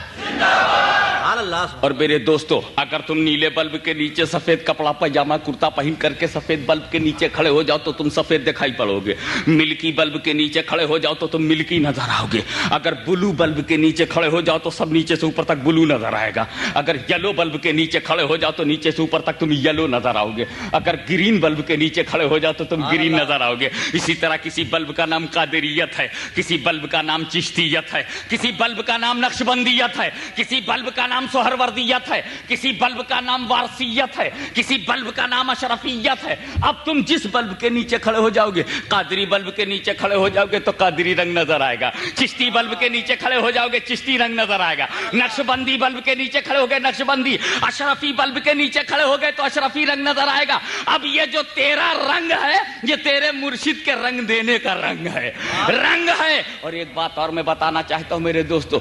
اور میرے دوستو, اگر تم نیلے بلب کے نیچے سفید کپڑا پاجامہ کرتا پہن کر کے سفید بلب کے نیچے کھڑے ہو جاؤ تو تم سفید دکھائی پڑو گے. ملکی بلب کے نیچے کھڑے ہو جاؤ تو تم ملکی نظر آؤ گے. اگر بلو بلب کے نیچے کھڑے ہو جاؤ تو سب نیچے سے اوپر تک بلو نظر آئے گا. اگر یلو بلب کے نیچے کھڑے ہو جاؤ تو نیچے سے اوپر تک تم یلو نظر آؤ گے. اگر گرین بلب کے نیچے کھڑے ہو جاؤ تو تم گرین نظر آؤ گے. اسی طرح کسی بلب کا نام قادریت ہے, کسی بلب کا نام چشتیت ہے, کسی بلب کا نام نقشبندیت ہے, کسی بلب کا نام سہروردیت ہے, کسی بلب کا نام وارثیت ہے, کسی بلب کا نام اشرفیت ہے. اب تم جس بلب کے نیچے کھڑے ہو جاؤ گے, قادری بلب کے نیچے کھڑے ہو جاؤ گے تو قادری رنگ نظر آئے گا, چشتی بلب کے نیچے کھڑے ہو جاؤ گے چشتی رنگ نظر آئے گا, نقشبندی بلب کے نیچے کھڑے ہو گئے نقشبندی, اشرفی بلب کے نیچے کھڑے ہو گئے تو اشرفی رنگ نظر آئے گا. اب یہ جو تیرا رنگ ہے یہ تیرے مرشد کے رنگ دینے کا رنگ ہے, رنگ ہے. اور ایک بات اور میں بتانا چاہتا ہوں میرے دوستو,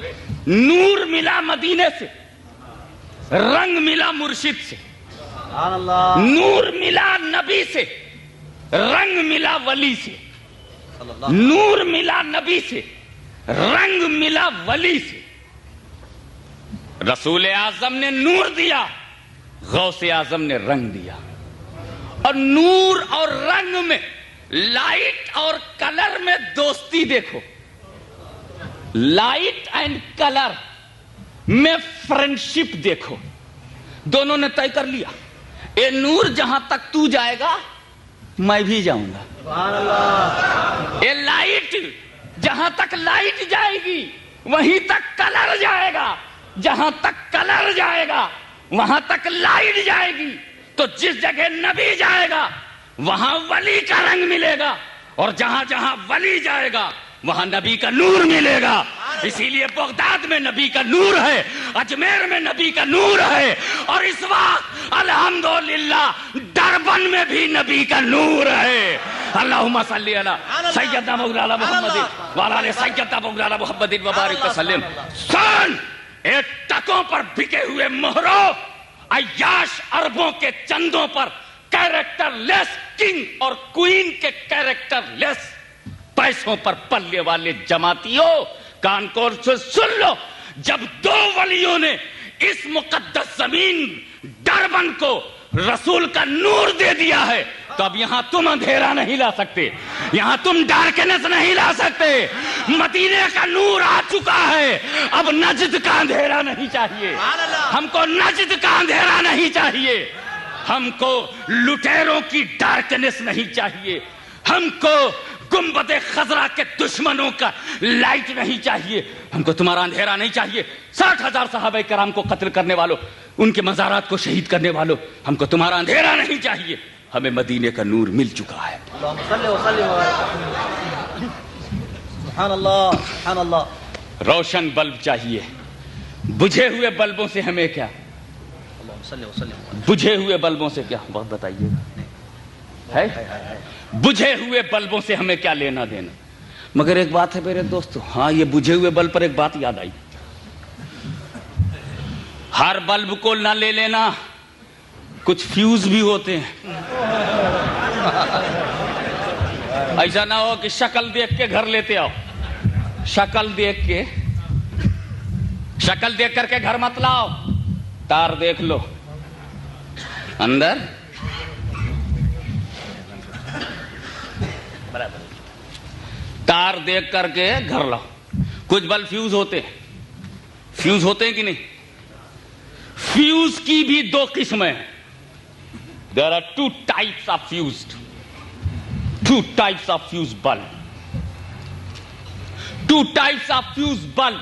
نور ملا مدینے سے, رنگ ملا مرشد سے, نور ملا نبی سے, رنگ ملا ولی سے, نور ملا نبی سے, رنگ ملا ولی سے. رسول اعظم نے نور دیا, غوث اعظم نے رنگ دیا. اور نور اور رنگ میں, لائٹ اور کلر میں دوستی دیکھو, لائٹ اینڈ کلر میں فرینڈشپ دیکھو. دونوں نے طے کر لیا, اے نور جہاں تک تو جائے گا میں بھی جاؤں گا, اے لائٹ جہاں تک لائٹ جائے گی وہیں تک کلر جائے گا, جہاں تک کلر جائے گا وہاں تک لائٹ جائے گی. تو جس جگہ نبی جائے گا وہاں ولی کا رنگ ملے گا, اور جہاں جہاں ولی جائے گا وہاں نبی کا نور ملے گا. اسی لیے بغداد میں نبی کا نور ہے, اجمیر میں نبی کا نور ہے, اور اس وقت الحمدللہ دربن میں بھی نبی کا نور ہے. اللہم صلی علی سیدنا مولانا محمد وعلی آلہ سیدنا مولانا محمد وبارک وسلم. سن, اے ٹکوں پر بکے ہوئے مہروں, عیاش عربوں کے چندوں پر کیریکٹر لیس کنگ اور کوئین کے کیریکٹر لیس پیسوں پر پلے والے جماعتیوں, کان کھول سے سن لو. جب دو ولیوں نے اس مقدس زمین دربن کو رسول کا نور دے دیا ہے تو اب یہاں تم اندھیرا نہیں لا سکتے, یہاں تم ڈارکنس نہیں لا سکتے. مدینے کا نور آ چکا ہے, اب نجد کا اندھیرا نہیں چاہیے, ہم کو نجد کا اندھیرا نہیں چاہیے, ہم کو لٹیروں کی ڈارکنس نہیں چاہیے, ہم کو گنبد خضرا کے دشمنوں کا لائٹ نہیں چاہیے, ہم کو تمہارا اندھیرا نہیں چاہیے. 60,000 صحابہ کرام کو قتل کرنے والوں, ان کے مزارات کو شہید کرنے والوں, ہم کو تمہارا اندھیرا نہیں چاہیے. ہمیں مدینے کا نور مل چکا ہے. سبحان اللہ, سبحان اللہ. روشن بلب چاہیے, بجھے ہوئے بلبوں سے ہمیں کیا, بجھے ہوئے بلبوں سے کیا, بہت بتائیے گا, ہے بجھے ہوئے بلبوں سے ہمیں کیا لینا دینا. مگر ایک بات ہے میرے دوستو, ہاں یہ بجھے ہوئے بلب پر ایک بات یاد آئی, ہر بلب کو نہ لے لینا, کچھ فیوز بھی ہوتے ہیں. ایسا نہ ہو کہ شکل دیکھ کے گھر لیتے آؤ, شکل دیکھ کر کے گھر مت لاؤ, تار دیکھ لو اندر, تار دیکھ کر کے گھر لاؤ. کچھ بلب فیوز ہوتے ہیں, فیوز ہوتے ہیں کہ نہیں, فیوز کی بھی 2 قسمیں ہیں. There are 2 types of fused. Two types of fuse bulb. Two types of fuse bulb.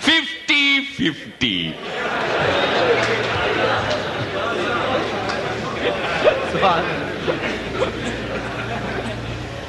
50-50.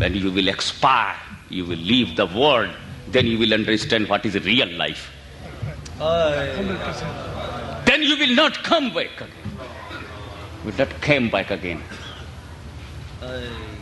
When you will expire, you will leave the world, then you will understand what is real life. Then you will not come back again. You will not come back again.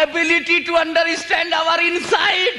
ability to understand our inside।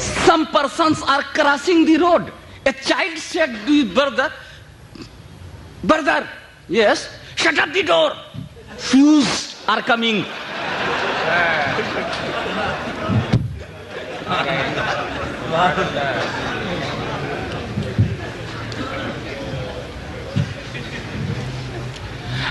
Some persons are crossing the road. A child said to his brother, brother, yes, shut up the door. Fuse are coming.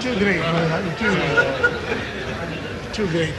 Too great, too great.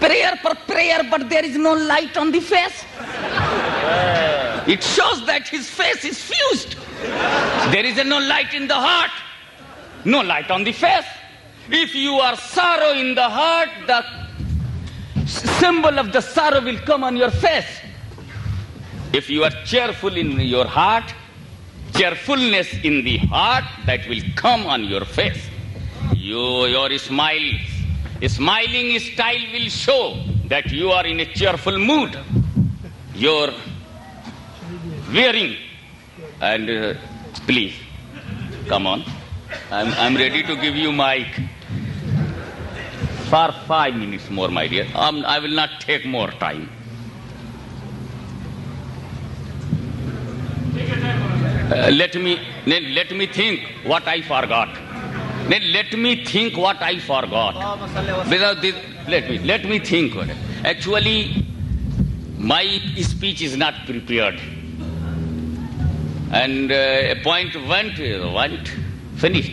Prayer for prayer, but there is no light on the face. It shows that his face is fused. There is no light in the heart, no light on the face. If you are sorrow in the heart, the symbol of the sorrow will come on your face. If you are cheerful in your heart, cheerfulness in the heart, that will come on your face. Your smile, smiling style will show that you are in a cheerful mood. Your wearing and please come on. I'm ready to give you mic for 5 minutes more, my dear. I will not take more time. Let me think what I forgot. Let me think what I forgot. Without this, let me think. Actually, my speech is not prepared. And a point went, finished.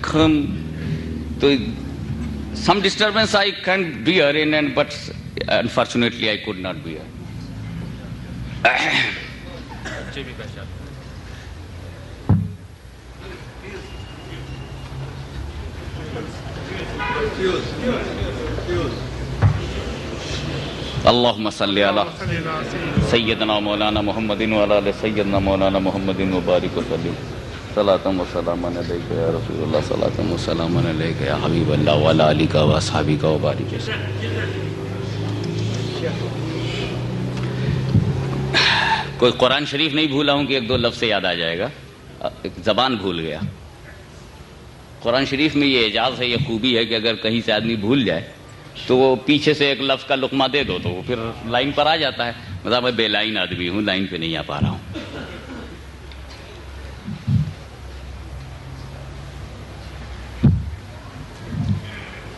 come. So some disturbance I can't bear in, but unfortunately I could not bear. اللہم صلی علی سیدنا مولانا محمد وعلی آل سیدنا مولانا محمد وبارک وسلم صلاۃ و سلام علیک یا رسول اللہ صلاۃ و سلام علیک یا حبیب اللہ وعلی آلک و اصحابک وبارک وسلم. کوئی قرآن شریف نہیں بھولا ہوں کہ ایک دو لفظ سے یاد آ جائے گا. ایک زبان بھول گیا. قرآن شریف میں یہ اعجاز ہے, یہ خوبی ہے کہ اگر کہیں سے آدمی بھول جائے تو وہ پیچھے سے ایک لفظ کا لقمہ دے دو تو وہ پھر لائن پر آ جاتا ہے. مطلب میں بے لائن آدمی ہوں, لائن پہ نہیں آ پا رہا ہوں.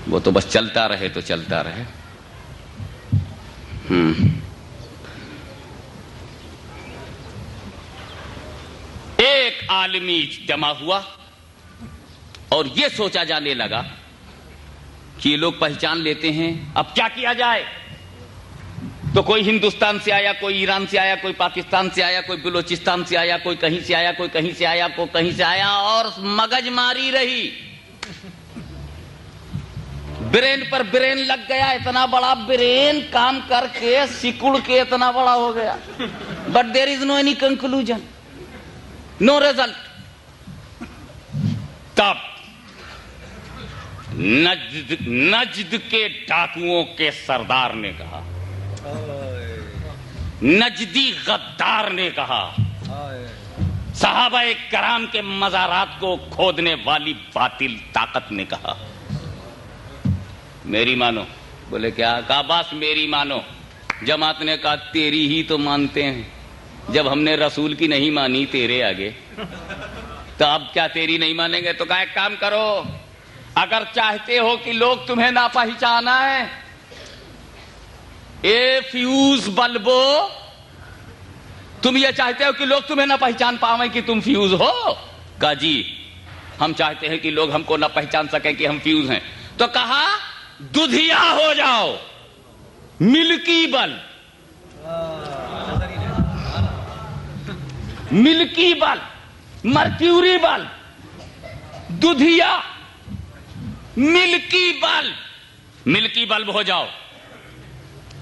وہ تو بس چلتا رہے تو چلتا رہے. ایک عالمی جمع ہوا اور یہ سوچا جانے لگا کہ یہ لوگ پہچان لیتے ہیں, اب کیا کیا جائے. تو کوئی ہندوستان سے آیا, کوئی ایران سے آیا, کوئی پاکستان سے آیا, کوئی بلوچستان سے آیا, کوئی کہیں سے آیا, کوئی کہیں سے آیا, کوئی کہیں سے آیا, اور مگج ماری رہی. برین پر برین لگ گیا. اتنا بڑا برین کام کر کے سکڑ کے اتنا بڑا ہو گیا. But there is no any conclusion, no result. تب نجد کے ڈاکوؤں کے سردار نے کہا, نجدی غدار نے کہا, صحابہ کرام کے مزارات کو کھودنے والی باطل طاقت نے کہا, میری مانو. بولے کیا کہا؟ بس میری مانو. جماعت نے کہا تیری ہی تو مانتے ہیں, جب ہم نے رسول کی نہیں مانی تیرے آگے تو اب کیا تیری نہیں مانیں گے؟ تو کہا ایک کام کرو, اگر چاہتے ہو کہ لوگ تمہیں نہ پہچانا ہے, اے فیوز بلبو, تم یہ چاہتے ہو کہ لوگ تمہیں نہ پہچان پاویں کہ تم فیوز ہو؟ کہا جی ہم چاہتے ہیں کہ لوگ ہم کو نہ پہچان سکیں کہ ہم فیوز ہیں. تو کہا ددھیا ہو جاؤ, ملکی بل, ملکی بل, مرکیوری بل, ددھیا, ملکی بل, ملکی بلب ہو جاؤ.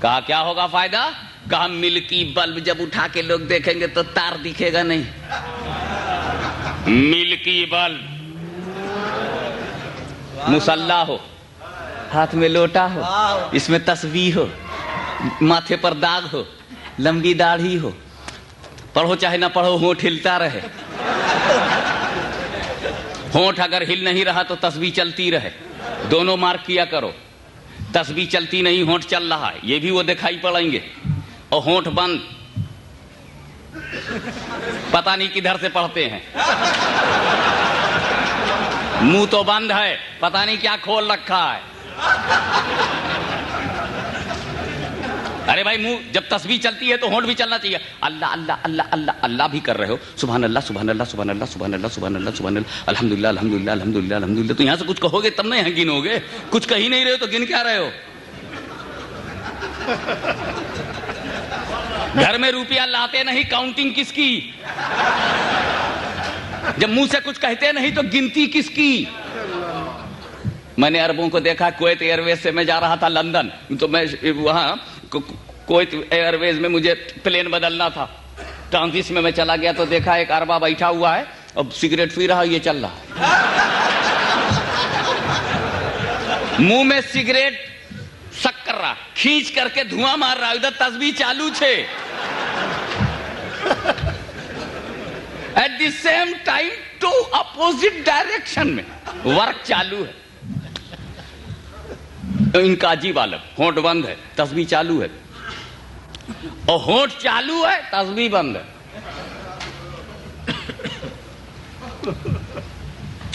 کہا کیا ہوگا فائدہ؟ کہا ملکی بلب جب اٹھا کے لوگ دیکھیں گے تو تار دکھے گا نہیں. ملکی بلب, مصلی ہو, ہاتھ میں لوٹا ہو, اس میں تسبیح ہو, ماتھے پر داغ ہو, لمبی داڑھی ہو, پڑھو چاہے نہ پڑھو ہونٹ ہلتا رہے. ہونٹ اگر ہل نہیں رہا تو تسبیح چلتی رہے. دونوں مارک کیا کرو. تسبیح چلتی نہیں, ہونٹ چل رہا ہے, یہ بھی وہ دکھائی پڑیں گے. اور ہونٹ بند, پتہ نہیں کدھر سے پڑھتے ہیں. منہ تو بند ہے, پتہ نہیں کیا کھول رکھا ہے. ارے بھائی منہ جب تسبیح چلتی ہے تو ہونٹ بھی چلنا چاہیے. اللہ اللہ اللہ اللہ اللہ بھی کر رہے ہو, سبحان اللہ سبحان اللہ سبحان اللہ سبحان اللہ سبحان اللہ سبحان اللہ, الحمدللہ الحمدللہ الحمدللہ الحمدللہ. تو یہاں سے کچھ کہو گے تب نہ یہاں گنو گے. کچھ کہی نہیں رہے ہو تو گن کیا رہے ہو؟ گھر میں روپیہ لاتے نہیں, کاؤنٹنگ کس کی؟ جب منہ سے کچھ کہتے نہیں تو گنتی کس کی؟ میں نے عربوں کو دیکھا, کویت ایئر ویز سے میں جا رہا تھا لندن, تو میں وہاں کویت ایئر ویز میں مجھے پلین بدلنا تھا. ٹرانزٹ میں چلا گیا تو دیکھا ایک عربہ بیٹھا ہوا ہے, اب سگریٹ پی رہا, یہ چل رہا ہے, منہ میں سگریٹ سک کر رہا, کھینچ کر کے دھواں مار رہا, ادھر تسبیح چالو چھے. At the same time to opposite direction میں ورک چالو ہے. ان کا عجیب عالم, ہونٹ بند ہے, تسبیح چالو ہے, اور ہونٹ چالو ہے, تسبیح بند ہے.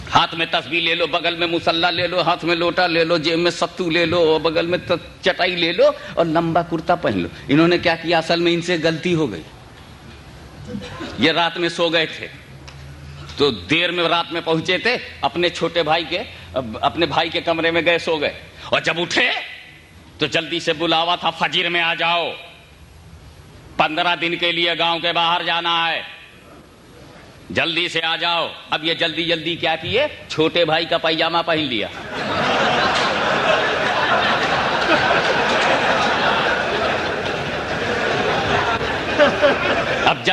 ہاتھ میں تسبیح لے لو, بغل میں مصلی لے لو, ہاتھ میں لوٹا لے لو, جیب میں ستو لے لو, اور بغل میں چٹائی لے لو, اور لمبا کرتا پہن لو. انہوں نے کیا کیا؟ اصل میں ان سے غلطی ہو گئی. یہ رات میں سو گئے تھے, تو دیر میں رات میں پہنچے تھے, اپنے چھوٹے بھائی کے, اپنے بھائی کے کمرے میں گئے, سو گئے, اور جب اٹھے تو جلدی سے بلاوا تھا, فجر میں آ جاؤ, 15 دن کے لیے گاؤں کے باہر جانا ہے, جلدی سے آ جاؤ. اب یہ جلدی جلدی کیا کیے, چھوٹے بھائی کا پائجامہ پہن لیا,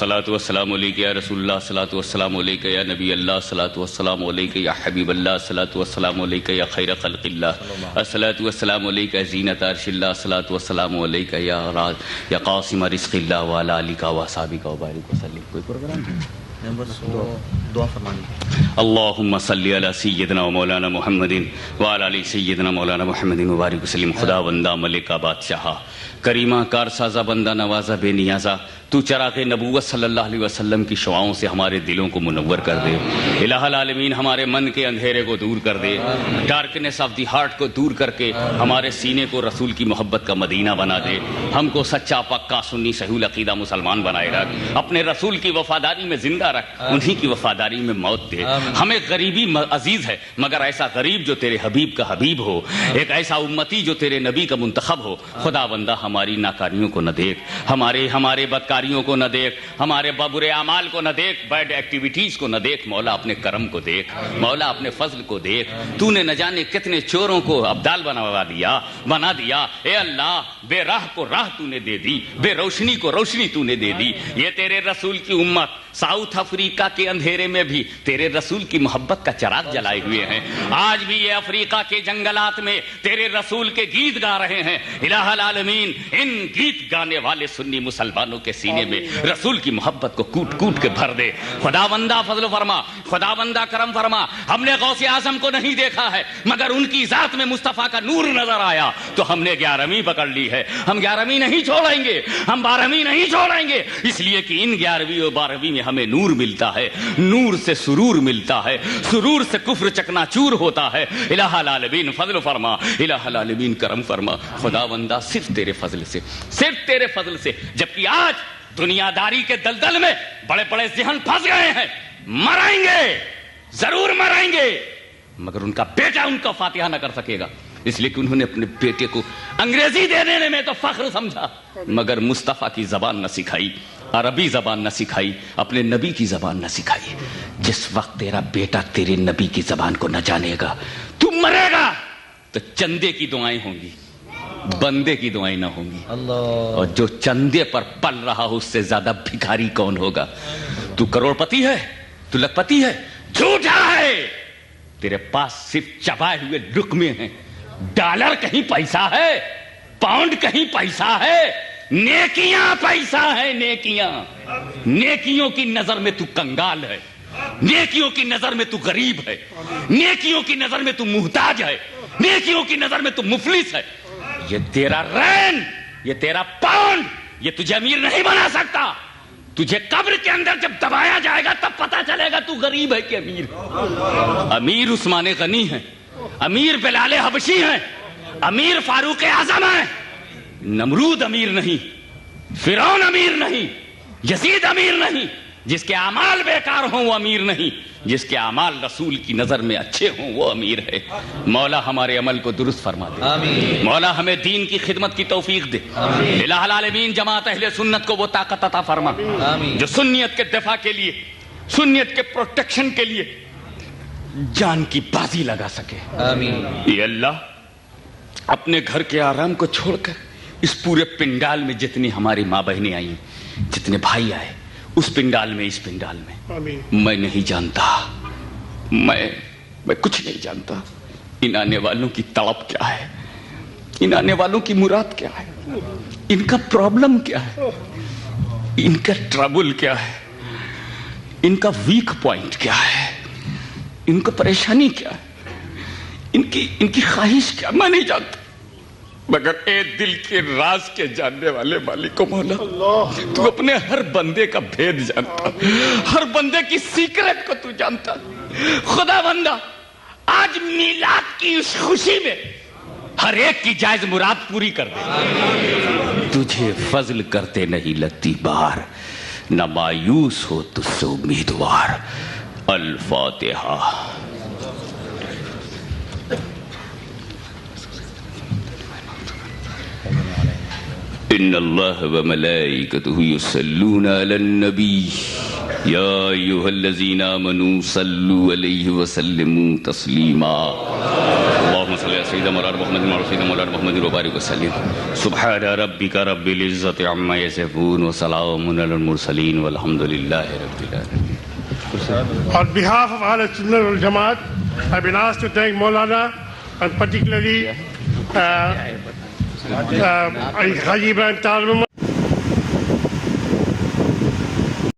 الصلاۃ والسلام علیک یا رسول اللہ، الصلاۃ والسلام علیک یا نبی اللہ، الصلاۃ والسلام علیک یا حبیب اللہ، الصلاۃ والسلام علیک یا خیر خلق اللہ، الصلاۃ والسلام علیک زینت عرش اللہ، الصلاۃ والسلام علیک یا قاسم رزق اللہ وعلی آلک و اصحابک وبارک وسلم۔ کوئی پروگرام بس دعا فرمانی۔ اللہم صلی علی سیدنا و مولانا محمد وعلی آل سیدنا مولانا محمد وبارک وسلم۔ خدا بندہ ملکہ بادشاہ کریمہ کارسازہ بندہ نوازہ بے نیازہ، تو چراغ نبوت صلی اللہ علیہ وسلم کی شعاؤں سے ہمارے دلوں کو منور کر دے۔ الہ العالمین ہمارے من کے اندھیرے کو دور کر دے، ڈارکنیس آف دی ہارٹ کو دور کر کے ہمارے سینے کو رسول کی محبت کا مدینہ بنا دے۔ ہم کو سچا پکا سنی صحیح العقیدہ مسلمان بنائے رکھ، اپنے رسول کی وفاداری میں زندہ رکھ، انہی کی وفاداری میں موت دے۔ ہمیں غریبی عزیز ہے، مگر ایسا غریب جو تیرے حبیب کا حبیب ہو، ایک ایسا امتی جو تیرے نبی کا منتخب ہو۔ خدا بندہ ہماری ناکاریوں کو نہ دیکھ، ہمارے بدکاریوں کو نہ دیکھ، ہمارے برے اعمال کو نہ دیکھ، بیڈ ایکٹیویٹیز کو نہ دیکھ۔ مولا اپنے کرم کو دیکھ، مولا اپنے فضل کو دیکھ۔ تو نے نہ جانے کتنے چوروں کو ابدال بنا دیا۔ اے اللہ، بے راہ کو راہ تو نے دے دی، بے روشنی کو روشنی تو نے دے دی۔ یہ تیرے رسول کی امت ساؤتھ افریقہ کے اندھیرے میں بھی تیرے رسول کی محبت کا چراغ جلائے ہوئے ہیں۔ آج بھی یہ افریقہ کے جنگلات میں تیرے رسول کے گیت گا رہے ہیں۔ الہ العالمین ان گیت گانے والے سنی مسلمانوں کے سینے میں رسول کی محبت کو کوٹ کوٹ کے بھر دے۔ خدا بندہ فضل فرما، خدا بندہ کرم فرما۔ ہم نے غوث اعظم کو نہیں دیکھا ہے، مگر ان کی ذات میں مصطفیٰ کا نور نظر آیا تو ہم نے 11ویں پکڑ لی ہے۔ ہم 11ویں نہیں چھوڑیں گے، ہم 12ویں نہیں چھوڑیں گے، اس لیے کہ ان 11ویں اور 12ویں میں ہمیں نور ملتا ہے، نور سے سرور ملتا ہے، سرور سے کفر چکنا چور ہوتا ہے۔ الہ العالمین فضل فرما، الہ العالمین کرم فرما۔ خدا بندہ صرف تیرے فضل سے، صرف تیرے فضل سے، جبکہ آج دنیا داری کے دلدل میں بڑے بڑے ذہن پھنس گئے ہیں، مرائیں گے، ضرور مرائیں گے، مگر ان کا بیٹا ان کا فاتحہ نہ کر سکے گا، اس لیے کہ انہوں نے اپنے بیٹے کو انگریزی دے دینے میں تو فخر سمجھا، مگر مصطفیٰ کی زبان نہ سکھائی، عربی زبان نہ سکھائی، اپنے نبی کی زبان نہ سکھائی۔ جس وقت تیرا بیٹا تیرے نبی کی زبان کو نہ جانے گا، تو مرے گا تو چندے کی دعائیں ہوں گی، بندے کی دعائیں نہ ہوں گی۔ اور جو چندے پر پل رہا ہو اس سے زیادہ بھکاری کون ہوگا؟ تو کروڑ پتی ہے، تو لکھ پتی ہے، جھوٹا ہے۔ تیرے پاس صرف چبائے ہوئے لقمے ہیں، ڈالر کہیں پیسہ ہے، پاؤنڈ کہیں پیسہ ہے، نیکیاں پیسہ ہے، نیکیاں۔ نیکیوں کی نظر میں تو کنگال ہے، نیکیوں کی نظر میں تو غریب ہے، نیکیوں کی نظر میں تو محتاج ہے، نیکیوں کی نظر میں تو مفلس ہے۔ یہ تیرا رین، یہ تیرا پاؤنڈ، یہ تجھے امیر نہیں بنا سکتا۔ تجھے قبر کے اندر جب دبایا جائے گا تب پتا چلے گا تو غریب ہے کہ امیر۔ امیر عثمان غنی ہے، امیر بلال حبشی ہیں، امیر فاروق اعظم ہیں۔ نمرود امیر نہیں، فرعون امیر نہیں، یزید امیر نہیں۔ جس کے اعمال بیکار ہوں وہ امیر نہیں، جس کے اعمال رسول کی نظر میں اچھے ہوں وہ امیر ہے۔ مولا ہمارے عمل کو درست فرما دے، آمین۔ مولا ہمیں دین کی خدمت کی توفیق دے، آمین۔ الہ العالمین جماعت اہل سنت کو وہ طاقت عطا فرما، آمین، جو سنیت کے دفاع کے لیے، سنیت کے پروٹیکشن کے لیے جان کی بازی لگا سکے، آمین۔ اے اللہ، اپنے گھر کے آرام کو چھوڑ کر اس پورے پنڈال میں جتنی ہماری ماں بہنیں آئیں، جتنے بھائی آئے، اس پنڈال میں، اس پنڈال میں میں نہیں جانتا، میں کچھ نہیں جانتا ان آنے والوں کی تڑپ کیا ہے، ان آنے والوں کی مراد کیا ہے، ان کا پرابلم کیا ہے، ان کا ٹربل کیا ہے، ان کا ویک پوائنٹ کیا ہے، ان کا پریشانی کیا ہے، ان کی خواہش کیا، میں نہیں جانتا، مگر اے دل کے راز کے جاننے والے مالک و مولا، تو اپنے ہر بندے کا بھید جانتا، ہر بندے کی سیکرٹ کو تو جانتا۔ خدا بندہ آج میلاد کی اس خوشی میں ہر ایک کی جائز مراد پوری کر دے۔ تجھے فضل کرتے نہیں لگتی بار، نہ مایوس ہو تجھ سے امیدوار۔ الفاتحہ۔ ان اللہ وملائکتہ یصلون علی النبی یا ایھا الذین آمنوا صلوا علیہ وسلموا تسلیما اللهم صل على سيدنا مولانا محمد وعلى سيدنا مولانا محمد وبارك وسلم سبحان ربك رب العزة عما يصفون وسلام على المرسلين والحمد لله رب العالمين. On behalf of Ahl Sunnah wal Jamaat, I've been asked to thank Maulana and particularly Haji Ibrahim Talib